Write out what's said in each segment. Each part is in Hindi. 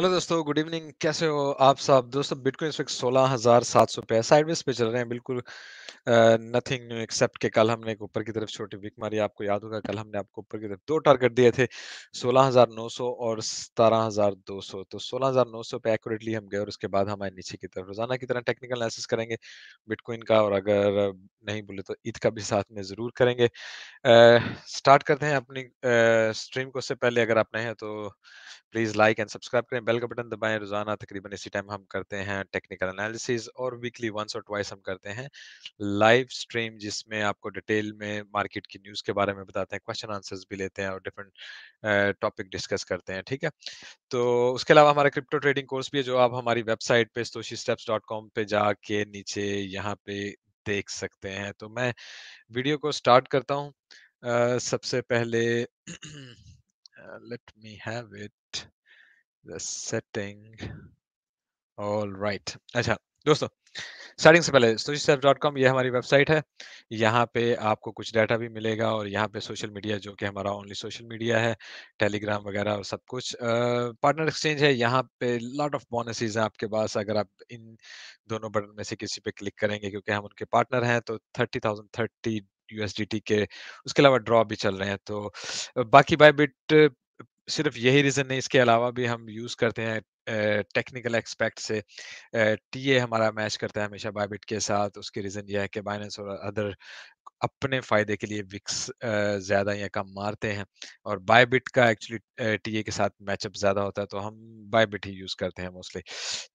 हेलो दोस्तों, गुड इवनिंग। कैसे हो आप सब? दोस्तों, बिटकॉइन इस वक्त 16,700 पे है, साइडवेज पे चल रहे हैं बिल्कुल। नथिंग न्यू एक्सेप्ट के कल हमने एक ऊपर की तरफ छोटी विक मारी। आपको याद होगा कल हमने आपको ऊपर की तरफ दो टारगेट दिए थे, 16,900 और 17,200। तो 16,900 पे एक्यूरेटली हम गए और उसके बाद हमारे नीचे की तरफ रोजाना की तरह टेक्निकल एनालिसिस करेंगे बिटकॉइन का, और अगर नहीं बोले तो ईद का भी साथ में जरूर करेंगे। स्टार्ट करते हैं अपनी स्ट्रीम को। उससे पहले अगर आप नए हैं तो प्लीज लाइक एंड सब्सक्राइब करें, बेल का बटन दबाएं। रोजाना तकरीबन इसी टाइम हम करते हैं टेक्निकल एनालिसिस, और वीकली वंस और ट्वाइस हम करते हैं लाइव स्ट्रीम, जिसमें आपको डिटेल में मार्केट की न्यूज़ के बारे में बताते हैं, क्वेश्चन आंसर्स भी लेते हैं और डिफरेंट टॉपिक डिस्कस करते हैं। ठीक है, तो उसके अलावा हमारा क्रिप्टो ट्रेडिंग कोर्स भी है, जो आप हमारी वेबसाइट पे stoshisteps.com पे जाके नीचे यहाँ पे देख सकते हैं। तो मैं वीडियो को स्टार्ट करता हूँ। सबसे पहले let me have it the setting. All right. अच्छा दोस्तों, स्टार्टिंग से पहले stoichsteps.com ये हमारी वेबसाइट है। यहाँ पे आपको कुछ डाटा भी मिलेगा, और यहाँ पे सोशल मीडिया, जो कि हमारा ओनली सोशल मीडिया है, टेलीग्राम वगैरह और सब कुछ। पार्टनर एक्सचेंज है, यहाँ पे लॉट ऑफ बोनसेस हैं आपके पास अगर आप इन दोनों बटन में से किसी पे क्लिक करेंगे, क्योंकि हम उनके पार्टनर हैं। तो 30,030 यूएसडीटी के, उसके अलावा ड्रॉ भी चल रहे हैं। तो बाकी बायबिट सिर्फ यही रीजन नहीं, इसके अलावा भी हम यूज करते हैं टेक्निकल एक्सपेक्ट से। टीए हमारा मैच करता है हमेशा बायबिट के साथ। उसकी रीजन यह है कि बाइनेंस और अदर अपने फायदे के लिए विक्स ज्यादा या कम मारते हैं, और बायबिट का एक्चुअली टीए के साथ मैचअप ज्यादा होता है, तो हम बायबिट ही यूज करते हैं मोस्टली।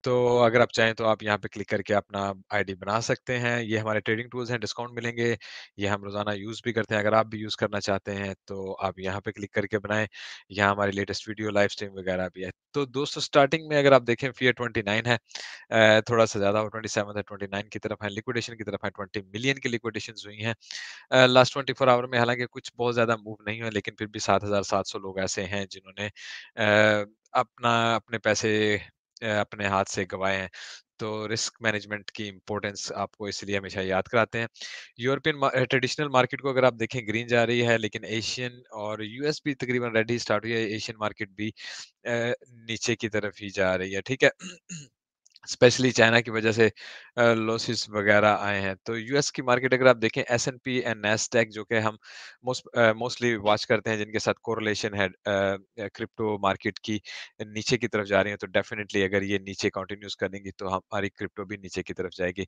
तो अगर आप चाहें तो आप यहाँ पे क्लिक करके अपना आईडी बना सकते हैं। ये हमारे ट्रेडिंग टूल्स हैं, डिस्काउंट मिलेंगे। ये हम रोजाना यूज भी करते हैं। अगर आप भी यूज करना चाहते हैं तो आप यहाँ पे क्लिक करके बनाएं। यहाँ हमारी लेटेस्ट वीडियो, लाइव स्ट्रीम वगैरह भी है। तो दोस्तों, स्टार्टिंग में अगर आप देखें, फियर 29 है, थोड़ा सा ज्यादा हो, 27 है, 29 की तरफ है, लिक्विडेशन की तरफ है, 20 मिलियन की लिक्विडेशन हुई हैं लास्ट 24 आवर में। हालांकि कुछ बहुत ज्यादा मूव नहीं हुआ, लेकिन फिर भी 7,700 लोग ऐसे हैं जिन्होंने अपने पैसे अपने हाथ से गंवाए हैं। तो रिस्क मैनेजमेंट की इंपॉर्टेंस आपको इसलिए हमेशा याद कराते हैं। यूरोपियन ट्रेडिशनल मार्केट को अगर आप देखें, ग्रीन जा रही है, लेकिन एशियन और यूएस भी तकरीबन रेड ही स्टार्ट हुई है। एशियन मार्केट भी नीचे की तरफ ही जा रही है। ठीक है, स्पेशली चाइना की वजह से लॉसेस वगैरह आए हैं। तो यूएस की मार्केट अगर आप देखें, एस&पी एंड नैस्डैक, जो कि हम मोस्टली वॉच करते हैं, जिनके साथ कोरिलेशन है क्रिप्टो मार्केट की, नीचे की तरफ जा रही है। तो डेफिनेटली अगर ये नीचे कंटिन्यूस करेंगी तो हमारी क्रिप्टो भी नीचे की तरफ जाएगी।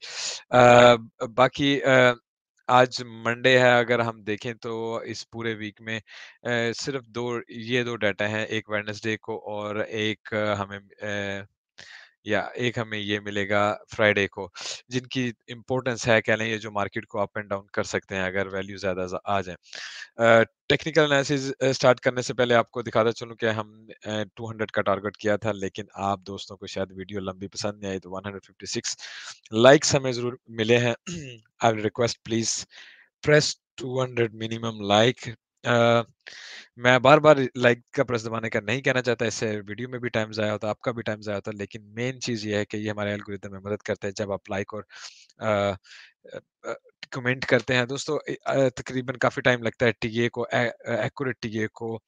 बाकी आज मंडे है, अगर हम देखें तो इस पूरे वीक में सिर्फ दो डाटा हैं, एक वेडनेसडे को और एक एक हमें ये मिलेगा फ्राइडे को, जिनकी इंपॉर्टेंस है, कह लें, ये जो मार्केट को अप एंड डाउन कर सकते हैं अगर वैल्यू ज्यादा आ जाए। टेक्निकल एनालिसिस स्टार्ट करने से पहले आपको दिखाता चलूं कि हम 200 का टारगेट किया था, लेकिन आप दोस्तों को शायद वीडियो लंबी पसंद नहीं आई, तो 156 लाइक्स हमें जरूर मिले हैं। I will request, please press 200 minimum like. मैं बार बार लाइक का प्रेस दबाने का नहीं कहना चाहता, इससे वीडियो में भी टाइम जाया होता, आपका भी टाइम जाया होता, लेकिन मेन चीज ये है कि ये हमारे एल्गोरिथम में मदद करता है जब आप लाइक और कमेंट करते हैं। दोस्तों, तकरीबन काफी टाइम लगता है टीए को, एक्यूरेट टीए को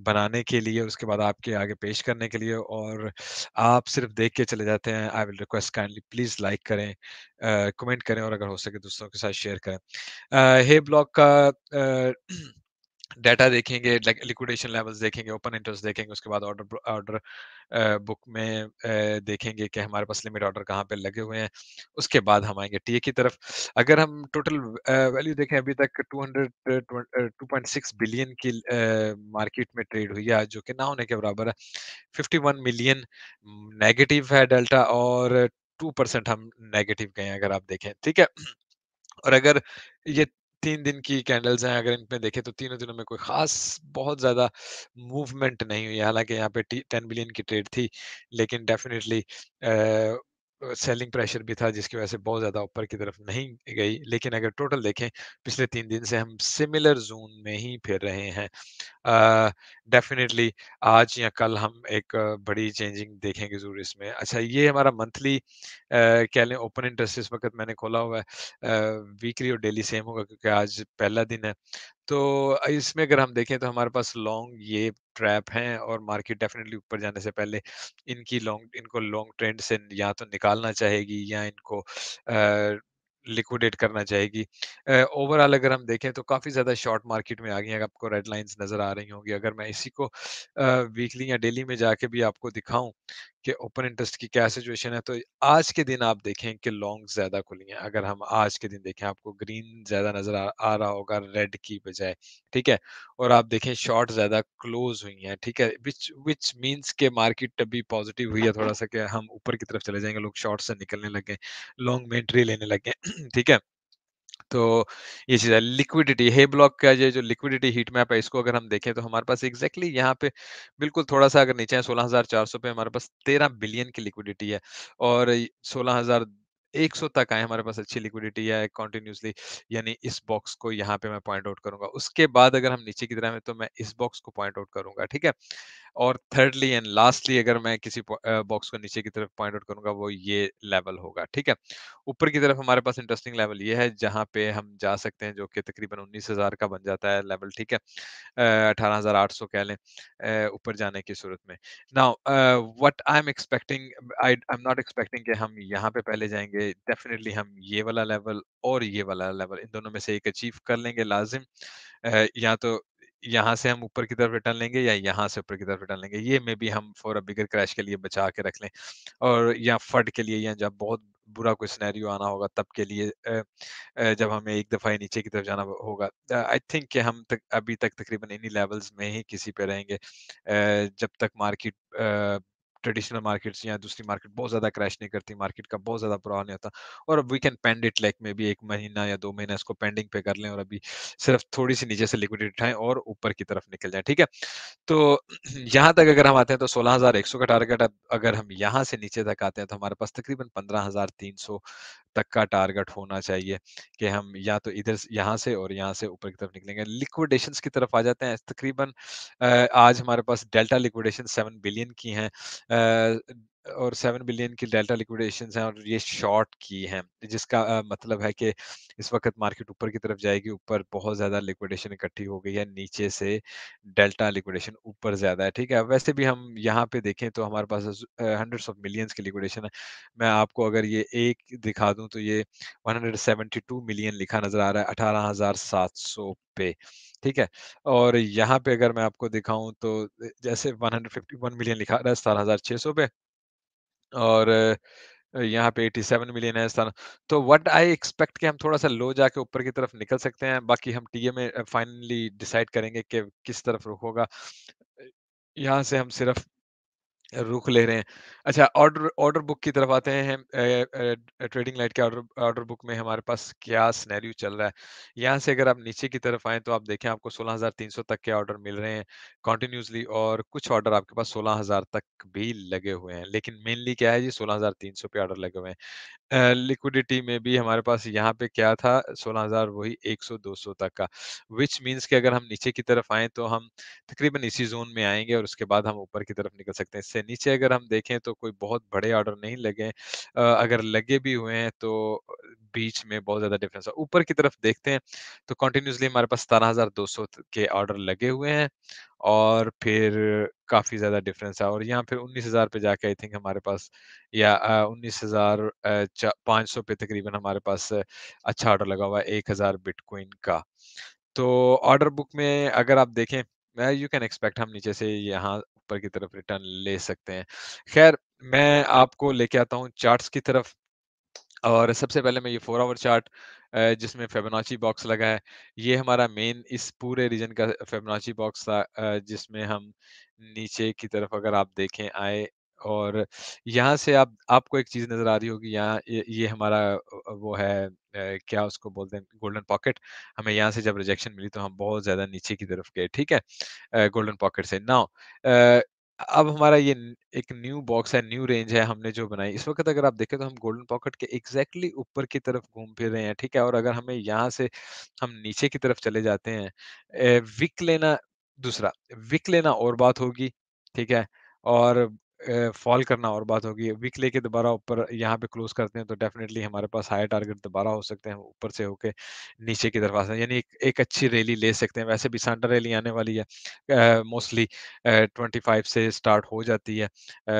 बनाने के लिए, उसके बाद आपके आगे पेश करने के लिए, और आप सिर्फ देख के चले जाते हैं। I will request, kindly please like करें, कमेंट करें, और अगर हो सके दूसरों के साथ शेयर करें। हे ब्लॉक का डाटा देखेंगे, लिक्विडेशन लेवल्स देखेंगे, ओपन इंटरेस्ट देखेंगे, उसके बाद ऑर्डर बुक में देखेंगे कि हमारे पास लिमिट ऑर्डर कहाँ पे लगे हुए हैं। उसके बाद हम आएंगे टीए की तरफ। अगर हम टोटल वैल्यू देखें, अभी तक 2.6 बिलियन की मार्केट में ट्रेड हुई है आज, जो कि ना होने के बराबर है। 51 मिलियन नेगेटिव है डेल्टा, और 2% हम नेगेटिव गए हैं अगर आप देखें। ठीक है, और अगर ये 3 दिन की कैंडल्स हैं, अगर इनमें देखें तो तीनों दिनों में कोई खास बहुत ज्यादा मूवमेंट नहीं हुई है। हालांकि यहाँ पे 10 बिलियन की ट्रेड थी, लेकिन डेफिनेटली सेलिंग प्रेशर भी था, जिसकी वजह से बहुत ज्यादा ऊपर की तरफ नहीं गई। लेकिन अगर टोटल देखें, पिछले 3 दिन से हम सिमिलर जोन में ही फिर रहे हैं। डेफिनेटली आज या कल हम एक बड़ी चेंजिंग देखेंगे जरूर इसमें। अच्छा, ये हमारा मंथली कह लें ओपन इंटरेस्ट इस वक्त मैंने खोला हुआ है। वीकली और डेली सेम होगा, क्योंकि आज पहला दिन है। तो इसमें अगर हम देखें तो हमारे पास लॉन्ग ये ट्रैप हैं और मार्केट डेफ़िनेटली ऊपर जाने से पहले इनको लॉन्ग ट्रेंड से या तो निकालना चाहेगी या इनको लिक्विडेट करना चाहेगी। ओवरऑल अगर हम देखें तो काफ़ी ज़्यादा शॉर्ट मार्केट में आ गई हैं, आपको रेड लाइन्स नज़र आ रही होंगी। अगर मैं इसी को वीकली या डेली में जाके भी आपको दिखाऊँ कि ओपन इंटरेस्ट की क्या सिचुएशन है, तो आज के दिन आप देखें कि लॉन्ग ज़्यादा खुली हैं। अगर हम आज के दिन देखें, आपको ग्रीन ज़्यादा नज़र आ रहा होगा रेड की बजाय, ठीक है? और आप देखें शॉर्ट ज़्यादा क्लोज़ हुई हैं, ठीक है? व्हिच व्हिच मीन्स कि मार्केट अभी पॉज़िटिव हुई है थोड़ा-सा कि हम ऊपर की तरफ चले जाएँगे, लोग शॉर्ट से निकलने लग गए, लॉन्ग में एंट्री लेने लग गए, ठीक है? तो ये चीज़ है। लिक्विडिटी हे ब्लॉक का ये जो लिक्विडिटी हीट मैप है, इसको अगर हम देखें तो हमारे पास एग्ज़ैक्टली यहाँ पे बिल्कुल थोड़ा-सा अगर नीचे है 16,400 पे हमारे पास 13 बिलियन की लिक्विडिटी है और 16,100 तक आए हमारे पास अच्छी लिक्विडिटी है कंटिन्यूअसली, यानी इस बॉक्स को यहाँ पे मैं पॉइंट आउट करूँगा। उसके बाद अगर हम नीचे की तरफ हैं तो मैं इस बॉक्स को पॉइंट आउट करूँगा, ठीक है? और थिर्डली एंड लास्टली अगर मैं किसी बॉक्स को नीचे की तरफ पॉइंट आउट करूँगा वो ये लेवल होगा, ठीक है? ऊपर की तरफ हमारे पास इंटरेस्टिंग लेवल ये है जहाँ पे हम जा सकते हैं जो कि तकरीबन 19,000 का बन जाता है लेवल, ठीक है? 18,800 कह लें ऊपर जाने की सूरत में। Now what I am expecting I am not expecting कि हम यहाँ पे पहले जाएँगे। डेफिनिटली हम ये वाला लेवल और ये वाला लेवल इन दोनों में से एक अचीव कर लेंगे लाज़िम। या तो यहाँ से हम ऊपर की तरफ रिटर्न लेंगे या यहाँ से ऊपर की तरफ रिटर्न लेंगे। ये मेबी हम फॉर अ बिगर क्रैश के लिए बचा के रख लें और या फड के लिए या जब बहुत बुरा कोई सिनेरियो आना होगा तब के लिए जब हमें एक दफ़ा ही नीचे की तरफ जाना होगा। आई थिंक कि हम तक अभी तक तकरीबन इन्हीं लेवल्स में ही किसी पे रहेंगे जब तक मार्केट ट्रेडिशनल मार्केट्स या दूसरी मार्केट बहुत ज़्यादा क्रैश नहीं करती, मार्केट का बहुत ज़्यादा बुरा नहीं होता और we can pend it like maybe 1 महीना या 2 महीना इसको पेंडिंग पे कर लें और अभी सिर्फ थोड़ी-सी नीचे से लिक्विडिटी उठाएँ और ऊपर की तरफ निकल जाएँ, ठीक है? तो यहाँ तक अगर हम आते हैं तो 16,100 का टारगेट अब अगर हम यहाँ से नीचे तक आते हैं तो हमारे पास तकरीबन 15,300 तक का टारगेट होना चाहिए कि हम या तो इधर स यहाँ से और यहाँ से ऊपर की तरफ निकलेंगे। लिक्विडेशंस की तरफ आ जाते हैं तकरीबन आज हमारे पास डेल्टा लिक्विडेशन 7 बिलियन की हैं और 7 बिलियन की डेल्टा लिक्विडेशंस हैं और ये शॉर्ट की हैं, जिसका मतलब है कि इस वक़्त मार्केट ऊपर की तरफ जाएगी, ऊपर बहुत ज़्यादा लिक्विडेशन इकट्ठी हो गई है, नीचे से डेल्टा लिक्विडेशन ऊपर ज़्यादा है, ठीक है? वैसे भी हम यहाँ पे देखें तो हमारे पास हंड्रेड्स ऑफ मिलियंस की लिक्विडेशन है। मैं आपको अगर ये एक दिखा दूँ तो ये 172 मिलियन लिखा नज़र आ रहा है 18,700 पे, ठीक है? और यहाँ पे अगर मैं आपको दिखाऊँ तो जैसे 151 मिलियन लिखा रहा है 17,600 पे और यहाँ पे 87 मिलियन है इस तरह। तो व्हाट आई एक्सपेक्ट कि हम थोड़ा-सा लो जाके ऊपर की तरफ निकल सकते हैं, बाकी हम टीए में फाइनली डिसाइड करेंगे कि किस तरफ रुख होगा। यहाँ से हम सिर्फ रुख ले रहे हैं। अच्छा ऑर्डर ऑर्डर बुक की तरफ आते हैं ट्रेडिंग लाइट के ऑर्डर ऑर्डर बुक में हमारे पास क्या सिनेरियो चल रहा है। यहाँ से अगर आप नीचे की तरफ आएँ तो आप देखें आपको 16,300 तक के ऑर्डर मिल रहे हैं कंटिन्यूअसली और कुछ ऑर्डर आपके पास 16,000 तक भी लगे हुए हैं। लेकिन मेनली क्या है जी 16,300 पे ऑर्डर लगे हुए हैं। लिक्विडिटी में भी हमारे पास यहाँ पे क्या था 16,000 वही 100-200 तक का, व्हिच मीन्स कि अगर हम नीचे की तरफ आएँ तो हम तकरीबन इसी ज़ोन में आएँगे और उसके बाद हम ऊपर की तरफ निकल सकते हैं। इससे नीचे अगर हम देखें तो कोई बहुत बड़े ऑर्डर नहीं लगे हैं। अगर लगे भी हुए हैं तो बीच में बहुत ज़्यादा डिफरेंस है। ऊपर की तरफ देखते हैं तो कंटिन्यूअसली हमारे पास 17,200 के ऑर्डर लगे हुए हैं और फिर काफ़ी ज़्यादा डिफरेंस है और यहाँ फिर 19,000 पे जाके आई थिंक हमारे पास या 19,000 च 500 पे तकरीबन हमारे पास अच्छा ऑर्डर लगा हुआ है 1,000 बिटकॉइन का। तो ऑर्डर बुक में अगर आप देखें यू कैन एक्सपेक्ट हम नीचे से यहाँ ऊपर की तरफ रिटर्न ले सकते हैं। ख़ैर मैं आपको लेके आता हूँ चार्ट्स की तरफ और सबसे पहले मैं ये 4 आवर चार्ट जिसमें फिबोनाची बॉक्स लगा है, ये हमारा मेन इस पूरे रीजन का फिबोनाची बॉक्स था जिसमें हम नीचे की तरफ अगर आप देखें आए और यहाँ से आप आपको एक चीज़ नज़र आ रही होगी यहाँ ये हमारा वो है क्या उसको बोलते हैं गोल्डन पॉकेट। हमें यहाँ से जब रिजेक्शन मिली तो हम बहुत ज़्यादा नीचे की तरफ गए, ठीक है? गोल्डन पॉकेट से। नाउ अ, अब हमारा ये एक न्यू बॉक्स है, न्यू रेंज है हमने जो बनाई। इस वक़्त अगर आप देखें तो हम गोल्डन पॉकेट के एग्ज़ैक्टली ऊपर की तरफ घूम फिर रहे हैं, ठीक है? और अगर हमें यहाँ से हम नीचे की तरफ चले जाते हैं विक लेना दूसरा, विक लेना और बात होगी, ठीक है? और फ़ॉल करना और बात होगी। वीक लेके दोबारा ऊपर यहाँ पे क्लोज़ करते हैं तो डेफ़िनेटली हमारे पास हायर टारगेट दोबारा हो सकते हैं, ऊपर से होके नीचे की तरफ आ सकते हैं। यानी एक एक अच्छी रैली ले सकते हैं। वैसे भी सांटा रैली आने वाली है। मोस्टली 25 से स्टार्ट हो जाती है,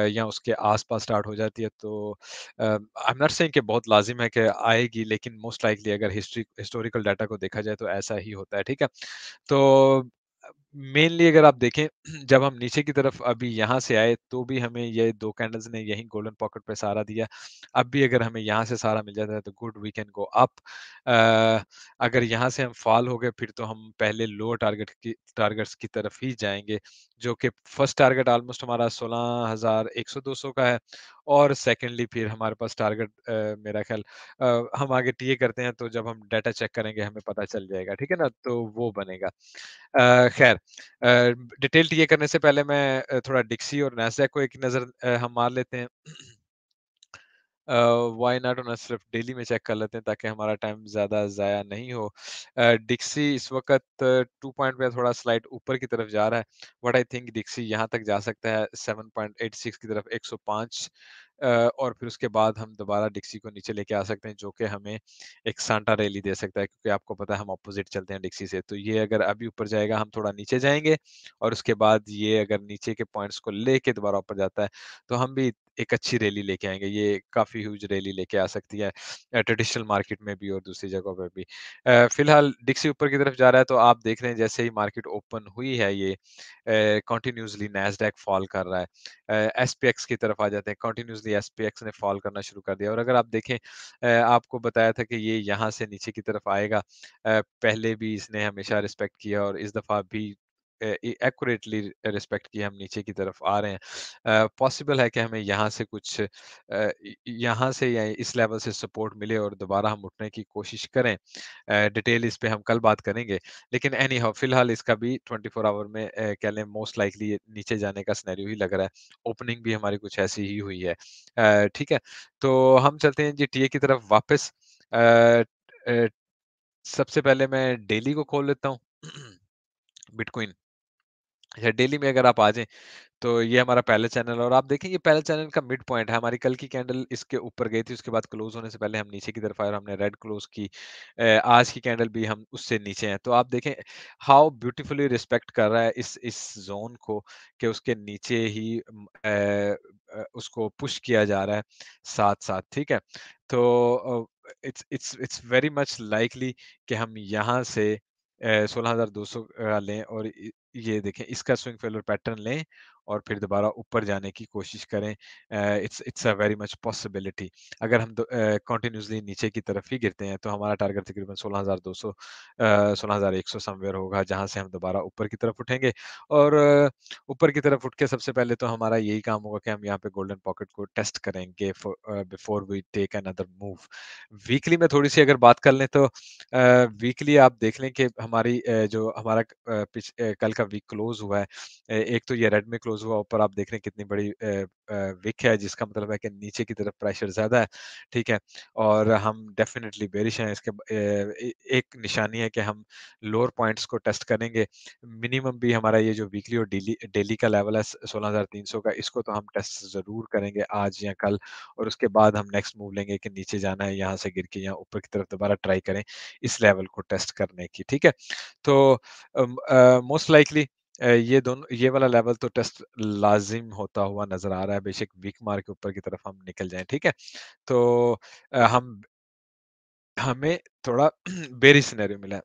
या उसके आस-पास स्टार्ट हो जाती है। तो आई एम नॉट सेइंग कि बहुत लाज़िम है कि आएगी, लेकिन मोस्ट लाइकली अगर हिस्टोरिकल डाटा को देखा जाए तो ऐसा ही होता है, ठीक है? तो मेनली अगर आप देखें जब हम नीचे की तरफ अभी यहाँ से आए तो भी हमें ये 2 कैंडल्स ने यही गोल्डन पॉकेट पे सहारा दिया। अब भी अगर हमें यहाँ से सहारा मिल जाता है तो good we can go up. अगर यहाँ से हम फॉल हो गए फिर तो हम पहले लोअर टारगेट्स की तरफ ही जाएँगे, जो कि फर्स्ट टारगेट ऑलमोस्ट हमारा 16,100-200 का है, और सेकंडली फिर हमारे पास टारगेट मेरा ख़्याल हम आगे टीए करते हैं तो जब हम डाटा चेक करेंगे हमें पता चल जाएगा, ठीक है ना? तो वो बनेगा। खैर, डिटेल टीए करने से पहले मैं थोड़ा डिक्सी और नैस्डैक को एक नज़र हम मार लेते हैं। अ, व्हाई नॉट ना सिर्फ डेली में चेक कर लेते हैं ताकि हमारा टाइम ज़्यादा ज़ाया नहीं हो। डिक्सी इस वक़्त 2 पॉइंट पे थोड़ा स्लाइड ऊपर की तरफ जा रहा है। व्हाट आई थिंक डिक्सी यहाँ तक जा सकता है 7.86 की तरफ 105, और फिर उसके बाद हम दोबारा डिक्सी को नीचे लेके आ सकते हैं, जो कि हमें एक सांटा रैली दे सकता है, क्योंकि आपको पता है हम अपोज़िट चलते हैं डिक्सी से। तो ये अगर अभी ऊपर जाएगा हम थोड़ा नीचे जाएँगे, और उसके बाद ये अगर नीचे के पॉइंट्स को लेके दोबारा ऊपर जाता है तो हम भी एक अच्छी रैली लेके आएँगे। ये काफ़ी ह्यूज रैली लेके आ सकती है, ट्रेडिशनल मार्केट में भी और दूसरी जगहों पे भी। फिलहाल डिक्सी ऊपर की तरफ जा रहा है तो आप देख रहे हैं जैसे ही मार्केट ओपन हुई है ये कंटीन्यूअसली नैस्डैक फॉल कर रहा है। एसपीएक्स की तरफ आ जाते हैं, कंटीन्यूअसली एसपीएक्स ने फॉल करना शुरू कर दिया, और अगर आप देखें आपको बताया था कि ये यहाँ से नीचे की तरफ आएगा। पहले भी इसने हमेशा रिस्पेक्ट किया और इस दफ़ा भी एक्यूरेटली रिस्पेक्ट किया, हम नीचे की तरफ आ रहे हैं। पॉसिबल है कि हमें यहाँ से कुछ यहाँ से या इस लेवल से सपोर्ट मिले और दोबारा हम उठने की कोशिश करें। डिटेल इस पे हम कल बात करेंगे। लेकिन एनी हाउ फिलहाल इसका भी 24 आवर में कह लें मोस्ट लाइकली ये नीचे जाने का सिनेरियो ही लग रहा है। ओपनिंग भी हमारी कुछ ऐसी ही हुई है। ठीक है? तो हम चलते हैं जी टीए की तरफ वापस। अ अ, सबसे पहले मैं डेली को खोल लेता हूँ। बिटकॉइन। अच्छा, डेली में अगर आप आ जाएँ तो ये हमारा पहला चैनल है, और आप देखें ये पहला चैनल का मिड पॉइंट है। हमारी कल की कैंडल इसके ऊपर गई थी, उसके बाद क्लोज़ होने से पहले हम नीचे की तरफ आए और हमने रेड क्लोज़ की। आज की कैंडल भी हम उससे नीचे हैं। तो आप देखें हाउ ब्यूटीफुली रिस्पेक्ट कर रहा है इस ज़ोन को, कि उसके नीचे ही उसको पुश किया जा रहा है साथ-साथ, ठीक है? तो इट्स वेरी मच लाइकली कि हम यहाँ से 16,200 लें, और ये देखें इसका स्विंग फेलियर पैटर्न लें और फिर दोबारा ऊपर जाने की कोशिश करें। It's it's a very much possibility. अगर हम कंटिन्यूअसली नीचे की तरफ ही गिरते हैं तो हमारा टारगेट तकरीबन 16,200 16,100 समवेयर होगा, जहाँ से हम दोबारा वीकर की तरफ उठेंगे, और ऊपर की तरफ उठ के सबसे पहले तो हमारा यही काम होगा कि हम यहाँ पे गोल्डन पॉकेट को टेस्ट करेंगे before we take another move. Weekly में थोड़ी-सी अगर बात कर लें तो वीकली आप देख लें कि हमारी जो हमारा कल का वीक क्लोज़ हुआ है, एक तो ये रेड में क्लोज़ हुआ, ऊपर आप देख रहे हैं कितनी बड़ी विक है, जिसका मतलब है कि नीचे की तरफ प्रेशर ज़्यादा है, ठीक है? और हम डेफ़िनिटली बेरिश हैं, इसके एक निशानी है कि हम लोअर पॉइंट्स को टेस्ट करेंगे। मिनिमम भी हमारा ये जो वीकली और डेली डेली का लेवल है 16,300 का, इसको तो हम टेस्ट ज़रूर करेंगे आज या कल, और उसके बाद हम नेक्स्ट मूव लेंगे कि नीचे जाना है, यहाँ से गिर के यहाँ ऊपर की तरफ दोबारा ट्राई करें इस लेवल को टेस्ट करने की, ठीक है? तो मोस्ट लाइकली ये दोनों ये वाला लेवल तो टेस्ट लाज़िम होता हुआ नज़र आ रहा है, बेशक वीक मार के ऊपर की तरफ हम निकल जाएँ, ठीक है? तो हम हमें थोड़ा बेयरिश सिनेरियो मिला है।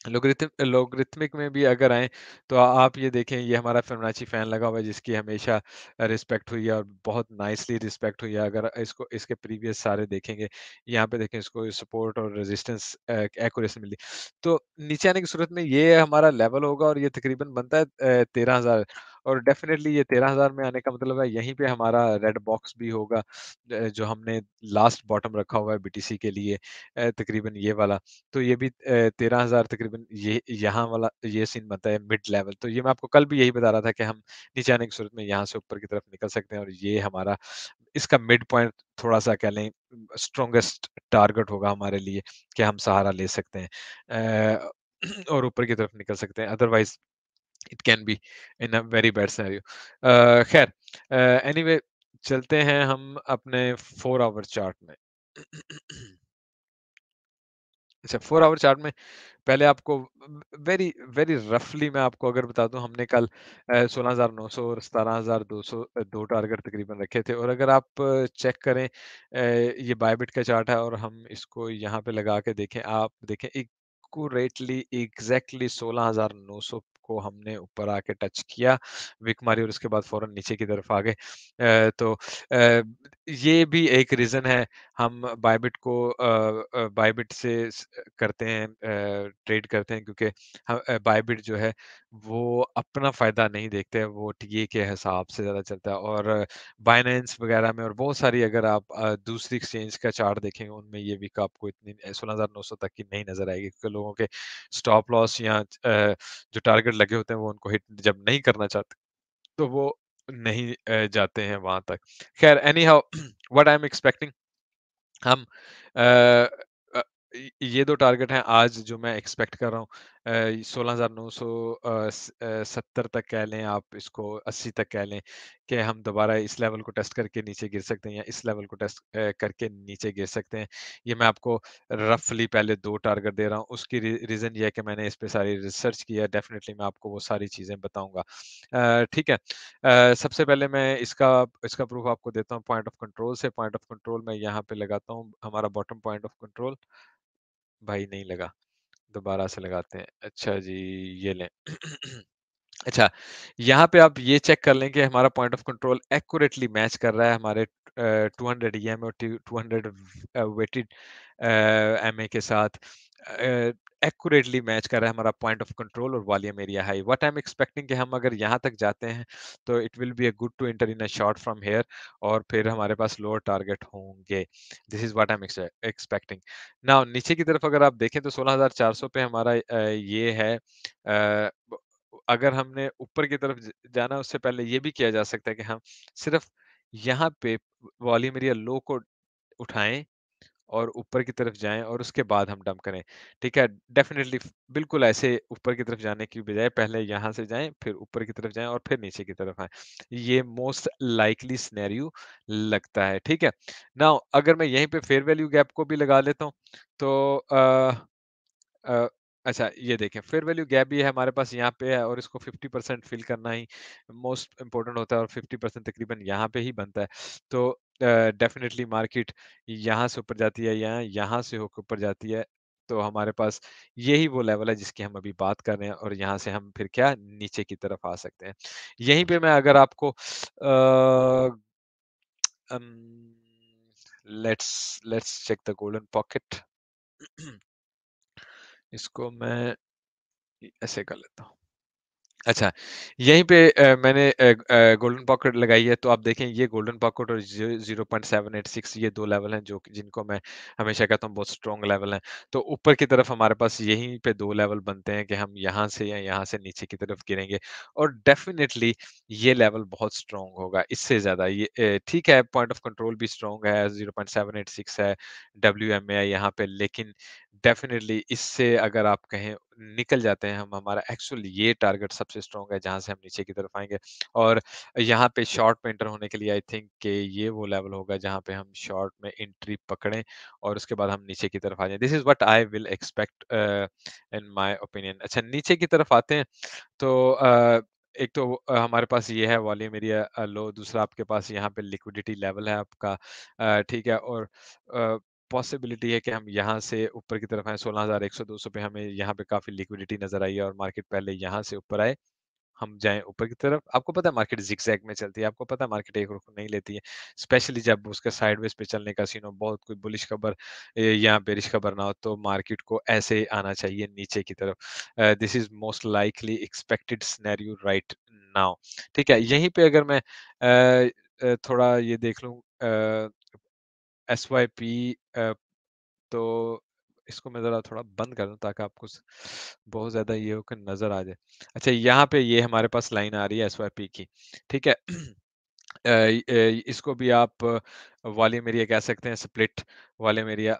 लोगरिथमिक में भी अगर आएँ, तो आप ये देखें ये हमारा फिबोनाची फैन लगा हुआ है, जिसकी हमेशा रिस्पेक्ट हुई है और बहुत नाइसली रिस्पेक्ट हुई है। अगर इसको इसके प्रीवियस सारे देखेंगे, यहाँ पे देखें इसको सपोर्ट और रेजिस्टेंस एक्यूरेसी मिली। तो नीचे आने की सूरत में ये हमारा लेवल होगा, और ये तकरीबन बनता है 13,000, और डेफिनिटली ये 13,000 में आने का मतलब है यहीं पे हमारा रेड बॉक्स भी होगा, जो हमने लास्ट बॉटम रखा हुआ है बीटीसी के लिए, तकरीबन ये वाला। तो ये भी 13,000 तकरीबन ये यहाँ वाला ये सीन बनता है मिड लेवल। तो ये मैं आपको कल भी यही बता रहा था कि हम नीचे आने की सूरत में यहाँ से ऊपर की तरफ निकल सकते हैं, और ये हमारा इसका मिड पॉइंट थोड़ा-सा कह लें स्ट्रॉन्गेस्ट टारगेट होगा हमारे लिए, कि हम सहारा ले सकते हैं और ऊपर की तरफ निकल सकते हैं। Otherwise it can be in a very bad scenario. खैर, एनीवे, चलते हैं हम अपने 4 आवर चार्ट में। अच्छा, 4 आवर चार्ट में पहले आपको वेरी वेरी रफली मैं आपको अगर बता दूं, हमने कल 16,900 और 17,200 दो टारगेट तकरीबन रखे थे। और अगर आप चेक करें, ये बायबिट का चार्ट है और हम इसको यहाँ पे लगा के देखें, आप देखें एक्यूरेटली एग्जैक्टली 16,900 को हमने ऊपर आके टच किया, विक मारी और उसके बाद फौरन नीचे की तरफ आ गए। तो ये भी एक रीजन है, हम बायबिट को बायबिट से करते हैं, ट्रेड करते हैं, क्योंकि बायबिट जो है वो अपना फ़ायदा नहीं देखते हैं, वो टीए के हिसाब से ज़्यादा चलता है। और बाइनेंस वगैरह में और बहुत सारी, अगर आप दूसरी एक्सचेंज का चार्ट देखेंगे, उनमें ये वीक आपको इतनी 16,900 तक की नहीं नज़र आएगी, क्योंकि लोगों के स्टॉप लॉस या जो टारगेट लगे होते हैं वो उनको हिट जब नहीं करना चाहते, तो वो नहीं जाते हैं वहाँ तक। ख़ैर, any how, what I am expecting, हम अ अ, ये 2 टारगेट हैं आज जो मैं एक्सपेक्ट कर रहा हूँ। 16,900 70 तक कह लें आप इसको, 80 तक कह लें कि हम दोबारा इस लेवल को टेस्ट करके नीचे गिर सकते हैं, या इस लेवल को टेस्ट करके नीचे गिर सकते हैं। ये मैं आपको रफली पहले 2 टारगेट दे रहा हूँ। उसकी रीज़न ये है कि मैंने इस पे सारी रिसर्च की है, डेफ़िनिटली मैं आपको वो सारी चीज़ें बताऊँगा। ठीक है? सबसे पहले मैं इसका इसका प्रूफ आपको देता हूँ पॉइंट ऑफ कंट्रोल से। पॉइंट ऑफ कंट्रोल मैं यहाँ पे लगाता हूँ, हमारा बॉटम पॉइंट ऑफ कंट्रोल। भाई नहीं लगा, दोबारा से लगाते हैं। अच्छा जी, ये लें। अच्छा, यहाँ पे आप ये चेक कर लें कि हमारा point of control accurately match कर रहा है हमारे 200 ईएम और 200 वेटेड एमए के साथ। एक्यूरेटली मैच कर रहा है हमारा पॉइंट ऑफ कंट्रोल और volume area high. What I am expecting कि हम अगर यहाँ तक जाते हैं, तो it will be a good to enter in a short from here, और फिर हमारे पास लोअर टारगेट होंगे। This is what I am expecting. Now नीचे की तरफ अगर आप देखें, तो 16,400 पे हमारा ये है। अगर हमने ऊपर की तरफ जाना, उससे पहले ये भी किया जा सकता है कि हम सिर्फ यहाँ पे वॉल्यूम एरिया लो को उठाएं और ऊपर की तरफ जाएं, और उसके बाद हम डंप करें। ठीक है, डेफिनेटली बिल्कुल ऐसे ऊपर की तरफ जाने की बजाय पहले यहाँ से जाएं, फिर ऊपर की तरफ जाएं और फिर नीचे की तरफ आए। ये मोस्ट लाइकली सिनेरियो लगता है। ठीक है, नाउ अगर मैं यहीं पे फेयर वैल्यू गैप को भी लगा लेता हूँ, तो अ, अच्छा, ये देखें, फेयर वैल्यू गैप भी है हमारे पास यहाँ पे है, और इसको 50% फिल करना ही मोस्ट इम्पोर्टेंट होता है, और 50% तकरीबन यहाँ पे ही बनता है। तो डेफिनेटली मार्केट यहाँ से ऊपर जाती है या यहाँ से होकर ऊपर जाती है, तो हमारे पास यही वो लेवल है जिसकी हम अभी बात कर रहे हैं, और यहाँ से हम फिर क्या नीचे की तरफ आ सकते हैं। यहीं पे मैं अगर आपको let's let's check the golden pocket. इसको मैं ऐसे कर लेता हूँ। अच्छा, यहीं पे मैंने गोल्डन पॉकेट लगाई है, तो आप देखें ये गोल्डन पॉकेट और 0.786 ये 2 लेवल हैं जो कि जिनको मैं हमेशा कहता हूँ बहुत स्ट्रॉन्ग लेवल हैं। तो ऊपर की तरफ हमारे पास यहीं पे 2 लेवल बनते हैं कि हम यहाँ से या यहाँ से नीचे की तरफ गिरेंगे, और डेफ़िनिटली ये लेवल बहुत स्ट्रॉन्ग होगा, इससे ज़्यादा ये ठीक है, पॉइंट ऑफ कंट्रोल भी स्ट्रॉन्ग है, 0.786 है, डब्ल्यूएमए यहाँ पे, लेकिन डेफ़िनिटली इससे अगर आप कहें निकल जाते हैं हम, हमारा एक्चुअल ये टारगेट सबसे स्ट्रॉन्ग है जहाँ से हम नीचे की तरफ आएँगे। और यहाँ पे शॉर्ट में एंटर होने के लिए आई थिंक कि ये वो लेवल होगा जहाँ पे हम शॉर्ट में एंट्री पकड़ें और उसके बाद हम नीचे की तरफ आ जाएँ। This is what I will expect in my opinion. अच्छा, नीचे की तरफ आते हैं, तो एक तो हमारे पास ये है वॉल्यूम एरिया लो, दूसरा आपके पास यहाँ पे लिक्विडिटी लेवल है आपका, ठीक है, और पॉसिबिलिटी है कि हम यहाँ से ऊपर की तरफ आएँ। 16,100-200 पे हमें यहाँ पे काफ़ी लिक्विडिटी नज़र आई है, और मार्केट पहले यहाँ से ऊपर आए, हम जाएँ ऊपर की तरफ। आपको पता है मार्केट ज़िगज़ैग में चलती है, आपको पता है मार्केट एक रुख नहीं लेती है, स्पेशली जब उसका साइडवेज़ पे चलने का सीन हो, बहुत कोई बुलिश खबर या बेरिश खबर ना हो, तो मार्केट को ऐसे आना चाहिए नीचे की तरफ। This is most likely expected scenario right now. ठीक है, यहीं पे अगर मैं थोड़ा ये देख लूँ, एसवाईपी, तो इसको मैं ज़रा थोड़ा बंद कर दूँ ताकि आपको बहुत ज़्यादा ये हो कि नज़र आ जाए। अच्छा, यहाँ पे ये हमारे पास लाइन आ रही है एसवाईपी की, ठीक है? इसको भी आप वॉल्यूम एरिया कह सकते हैं, split volume area,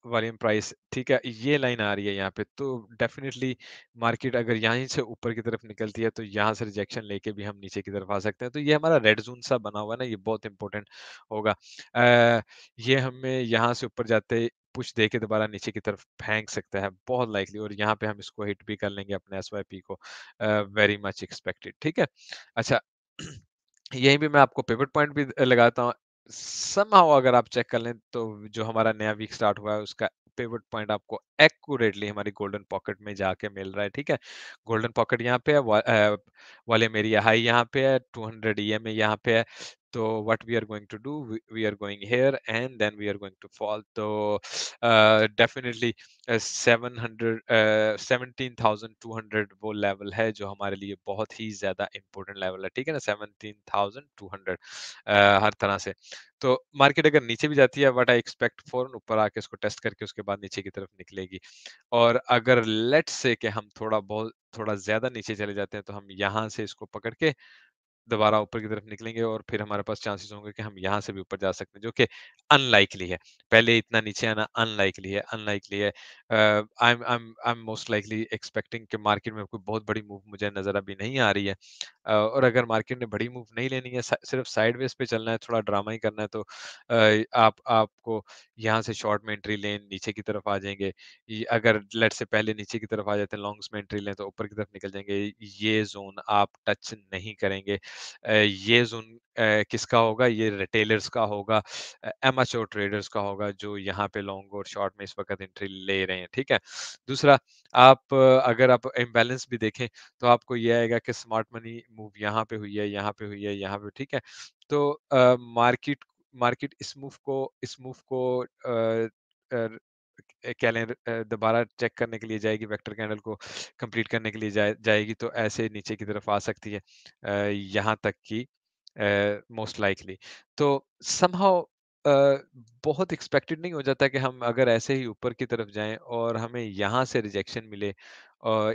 volume price, ठीक है? ये लाइन आ रही है यहाँ पे, तो डेफ़िनिटली मार्केट अगर यहीं से ऊपर की तरफ निकलती है, तो यहाँ से रिजेक्शन लेके भी हम नीचे की तरफ आ सकते हैं। तो ये हमारा रेड ज़ोन सा बना हुआ है ना, ये बहुत इम्पोर्टेंट होगा। ये हमें यहाँ से ऊपर जाते पुश दे के दोबारा नीचे की तरफ फेंक सकता है, बहुत लाइकली, और यहाँ पे हम इसको हिट भी कर लेंगे अपने एसवाईपी को, वेरी मच एक्सपेक्टेड, ठीक है? अच्छा, यहीं पे मैं आपको पिवट पॉइंट भी लगाता हूँ। समहाउ अगर आप चेक कर लें तो जो हमारा नया वीक स्टार्ट हुआ है उसका पिवट पॉइंट आपको एक्यूरेटली हमारी गोल्डन पॉकेट में जाके मिल रहा है, ठीक है? गोल्डन पॉकेट यहाँ पे है, वॉल्यूम एरिया हाई यहाँ पे है, 200 ईएमए यहाँ पे है। तो what we are going to do, we are going here and then we are going to fall. तो डेफिनिटली 700 17,200 वो लेवल है जो हमारे लिए बहुत ही ज़्यादा इम्पोर्टेंट लेवल है, ठीक है ना? 17,200 हर तरह से। तो मार्केट अगर नीचे भी जाती है, व्हाट आई एक्सपेक्ट फ़ौरन ऊपर आके इसको टेस्ट करके उसके बाद नीचे की तरफ निकलेगी। और अगर लेट्स से कि हम थोड़ा ज़्यादा नीचे चले जाते हैं, तो हम यहाँ से इसको पकड़ के दोबारा ऊपर की तरफ निकलेंगे और फिर हमारे पास चांसेस होंगे कि हम यहाँ से भी ऊपर जा सकते हैं, जो कि अनलाइकली है। पहले इतना नीचे आना अनलाइकली है। I am most likely expecting कि मार्केट में कोई बहुत बड़ी मूव मुझे नज़र अभी नहीं आ रही है। और अगर मार्केट ने बड़ी मूव नहीं लेनी है, सिर्फ साइडवेज पे चलना है, थोड़ा ड्रामा ही करना है, तो आपको यहाँ से शॉर्ट में एंट्री लें, नीचे की तरफ आ जाएँगे। अगर लेट्स से पहले नीचे की तरफ आ जाते हैं, लॉन्ग्स में एंट्री लें तो ऊपर की तरफ निकल जाएँगे। ये ज़ोन आप टच नहीं करेंगे। ये ज़ोन किसका होगा? ये रिटेलर्स का होगा, एमेच्योर ट्रेडर्स का होगा, जो यहाँ पे लॉन्ग और शॉर्ट में इस वक़्त एंट्री ले रहे हैं, ठीक है? दूसरा, अगर आप इम्बैलेंस भी देखें, तो आपको ये आएगा कि स्मार्ट मनी मूव यहाँ पे हुई है, यहाँ पे हुई है, यहाँ पे, ठीक है? तो मार्केट इस मूव को कह लें, दोबारा चेक करने के लिए जाएगी, वेक्टर कैंडल को कंप्लीट करने के लिए जाएगी, तो ऐसे नीचे की तरफ आ सकती है, यहाँ तक कि मोस्ट लाइकली। तो समहाउ बहुत एक्सपेक्टेड नहीं हो जाता कि हम अगर ऐसे ही ऊपर की तरफ जाएँ और हमें यहाँ से रिजेक्शन मिले,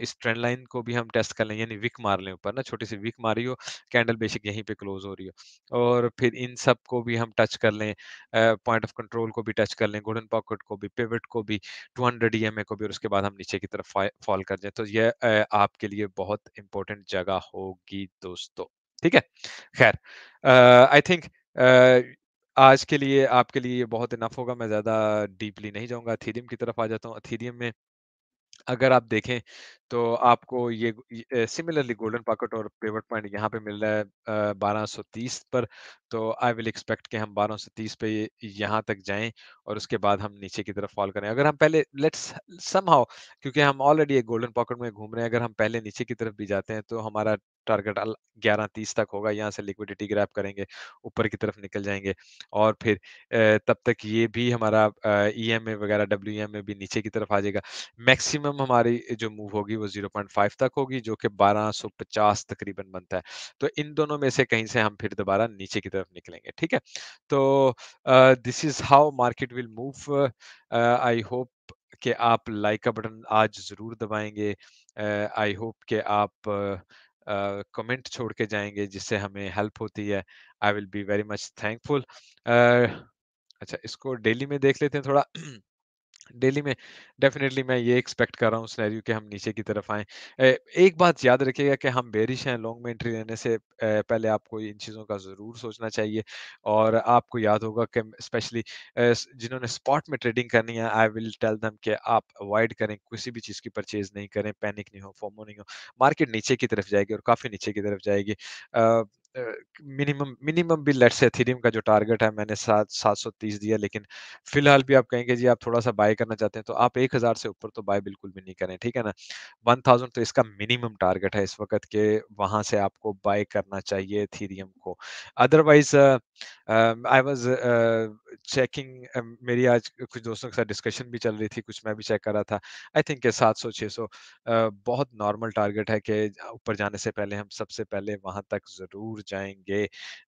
इस ट्रेंड लाइन को भी हम टेस्ट कर लें, यानी विक मार लें ऊपर ना, छोटी-सी विक मारी हो, कैंडल बेशक यहीं पे क्लोज़ हो रही हो, और फिर इन सब को भी हम टच कर लें, पॉइंट ऑफ कंट्रोल को भी टच कर लें, गोल्डन पॉकेट को भी, पिवट को भी, 200 ईएमए को भी, और उसके बाद हम नीचे की तरफ फॉल कर जाएँ, तो ये आपके लिए बहुत इम्पोर्टेंट जगह होगी दोस्तों, ठीक है? ख़ैर, आई थिंक आज के लिए आपके लिए ये बहुत इनफ होगा, मैं ज़्यादा डीपली नहीं जाऊँगा, एथेरियम की तरफ आ जाता हूँ। एथेरियम में अगर आप देखें तो आपको सिमिलरली गोल्डन पॉकेट और पिवट पॉइंट यहाँ पे मिल रहा है 1230 पर। तो आई विल एक्सपेक्ट कि हम 1230 पे यहाँ तक जाएं और उसके बाद हम नीचे की तरफ फॉल करें। अगर हम पहले लेट्स समहाउ, क्योंकि हम ऑलरेडी एक गोल्डन पॉकेट में घूम रहे हैं, अगर हम पहले नीचे की तरफ भी जाते हैं तो हमारा टारगेट 1130 तक होगा। यहाँ से लिक्विडिटी ग्रैब करेंगे, ऊपर की तरफ निकल जाएंगे, और फिर तब तक ये भी हमारा ईएमए वगैरह, डब्ल्यूईएमए भी नीचे की तरफ आ जाएगा। मैक्सिमम हमारी जो मूव होगी वो 0.5 तक होगी, जो कि 1250 तकरीबन बनता है। तो इन दोनों में से कहीं से हम फिर दोबारा नीचे की तरफ निकलेंगे, ठीक है? तो this is how market will move. I hope कि आप लाइक का बटन आज ज़रूर दबाएँगे। आई होप कि आप कमेंट छोड़ के जाएँगे, जिससे हमें हेल्प होती है। I will be very much thankful. अच्छा, इसको डेली में देख लेते हैं थोड़ा। डेली में डेफ़िनेटली मैं ये एक्सपेक्ट कर रहा हूँ सिनेरियो कि हम नीचे की तरफ आएँ। एक बात याद रखिएगा कि हम बेयरिश हैं, लॉन्ग में एंट्री लेने से पहले आपको इन चीज़ों का ज़रूर सोचना चाहिए, और आपको याद होगा कि स्पेशली जिन्होंने स्पॉट में ट्रेडिंग करनी है, आई विल टेल देम कि आप अवॉइड करें, किसी भी चीज़ की परचेज़ नहीं करें, पैनिक नहीं हो, फोमो नहीं हो। मार्केट नीचे की तरफ जाएगी और काफ़ी नीचे की तरफ जाएगी। अ, मिनिमम मिनिमम भी लेट्स से एथेरियम का जो टारगेट है मैंने 730 दिया, लेकिन फिलहाल भी आप कहेंगे जी आप थोड़ा-सा बाय करना चाहते हैं, तो आप 1000 से ऊपर तो बाय बिल्कुल भी नहीं करें, ठीक है ना? 1000 तो इसका मिनिमम टारगेट है इस वक़्त के, वहाँ से आपको बाय करना चाहिए एथेरियम को। अदरवाइज़ आई वाज़ चेकिंग, मेरी आज कुछ दोस्तों के साथ डिस्कशन भी चल रही थी, कुछ मैं भी चेक कर रहा था। आई थिंक 700-600 बहुत नॉर्मल टारगेट है कि ऊपर जाने से पहले हम सबसे पहले वहाँ तक ज़रूर जाएँगे,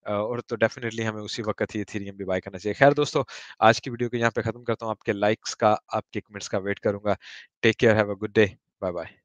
और तो डेफ़िनिटली हमें उसी वक़्त ही एथेरियम भी बाय करना चाहिए। ख़ैर दोस्तों, आज की वीडियो को यहाँ पे खत्म करता हूँ। आपके लाइक्स का, आपके कमेंट्स का वेट करूँगा। Take care, have a good day. Bye bye.